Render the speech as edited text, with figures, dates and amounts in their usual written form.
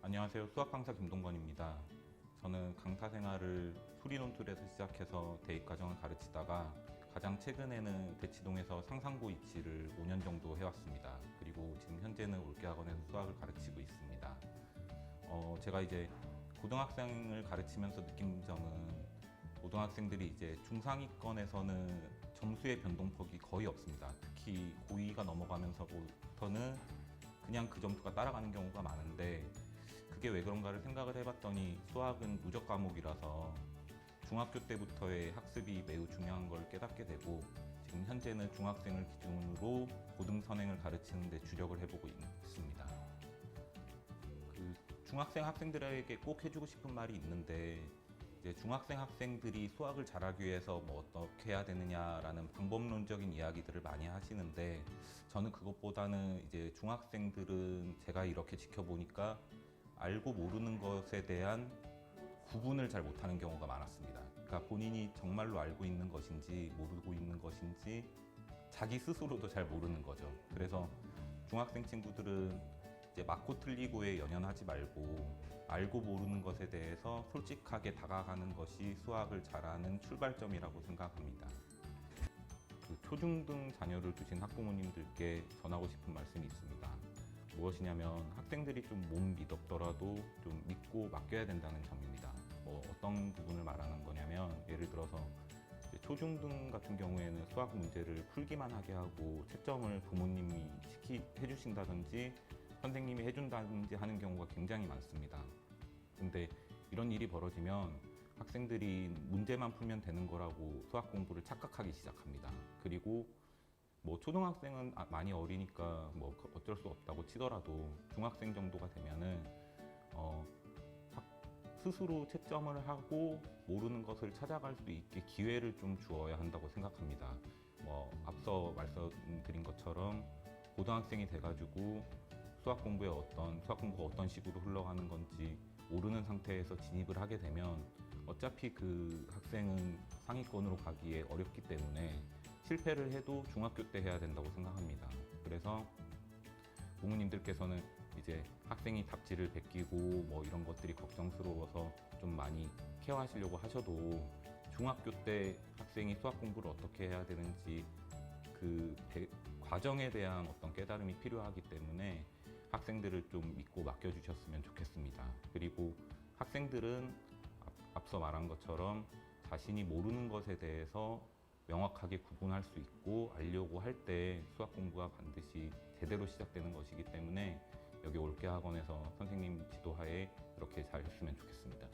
안녕하세요. 수학 강사 김동건입니다. 저는 강사 생활을 수리논툴에서 시작해서 대입과정을 가르치다가 가장 최근에는 대치동에서 상상고 입시를 5년 정도 해왔습니다. 그리고 지금 현재는 올케학원에서 수학을 가르치고 있습니다. 제가 이제 고등학생을 가르치면서 느낀 점은 고등학생들이 이제 중상위권에서는 점수의 변동폭이 거의 없습니다. 특히 고2가 넘어가면서부터는 그냥 그 점수가 따라가는 경우가 많은데, 그게 왜 그런가를 생각을 해봤더니 수학은 누적 과목이라서 중학교 때부터의 학습이 매우 중요한 걸 깨닫게 되고, 지금 현재는 중학생을 기준으로 고등 선행을 가르치는 데 주력을 해보고 있습니다. 중학생 학생들에게 꼭 해주고 싶은 말이 있는데, 이제 중학생 학생들이 수학을 잘하기 위해서 뭐 어떻게 해야 되느냐라는 방법론적인 이야기들을 많이 하시는데, 저는 그것보다는 이제 중학생들은 제가 이렇게 지켜보니까 알고 모르는 것에 대한 구분을 잘 못하는 경우가 많았습니다. 그러니까 본인이 정말로 알고 있는 것인지 모르고 있는 것인지 자기 스스로도 잘 모르는 거죠. 그래서 중학생 친구들은 이제 맞고 틀리고에 연연하지 말고 알고 모르는 것에 대해서 솔직하게 다가가는 것이 수학을 잘하는 출발점이라고 생각합니다. 초중등 자녀를 두신 학부모님들께 전하고 싶은 말씀이 있습니다. 무엇이냐면, 학생들이 좀 못 믿었더라도 좀 믿고 맡겨야 된다는 점입니다. 어떤 부분을 말하는 거냐면, 예를 들어서 초중등 같은 경우에는 수학 문제를 풀기만 하게 하고 채점을 부모님이 해주신다든지 선생님이 해준다든지 하는 경우가 굉장히 많습니다. 근데 이런 일이 벌어지면 학생들이 문제만 풀면 되는 거라고 수학 공부를 착각하기 시작합니다. 그리고 초등학생은 많이 어리니까 어쩔 수 없다고 치더라도 중학생 정도가 되면은 스스로 채점을 하고 모르는 것을 찾아갈 수 있게 기회를 좀 주어야 한다고 생각합니다. 앞서 말씀드린 것처럼 고등학생이 돼가지고 수학 공부가 어떤 식으로 흘러가는 건지 모르는 상태에서 진입을 하게 되면 어차피 그 학생은 상위권으로 가기에 어렵기 때문에 실패를 해도 중학교 때 해야 된다고 생각합니다. 그래서 부모님들께서는 이제 학생이 답지를 베끼고 이런 것들이 걱정스러워서 좀 많이 케어하시려고 하셔도, 중학교 때 학생이 수학 공부를 어떻게 해야 되는지 그 과정에 대한 어떤 깨달음이 필요하기 때문에 학생들을 좀 믿고 맡겨주셨으면 좋겠습니다. 그리고 학생들은 앞서 말한 것처럼 자신이 모르는 것에 대해서 명확하게 구분할 수 있고 알려고 할 때 수학 공부가 반드시 제대로 시작되는 것이기 때문에 여기 올케학원에서 선생님 지도하에 이렇게 잘 했으면 좋겠습니다.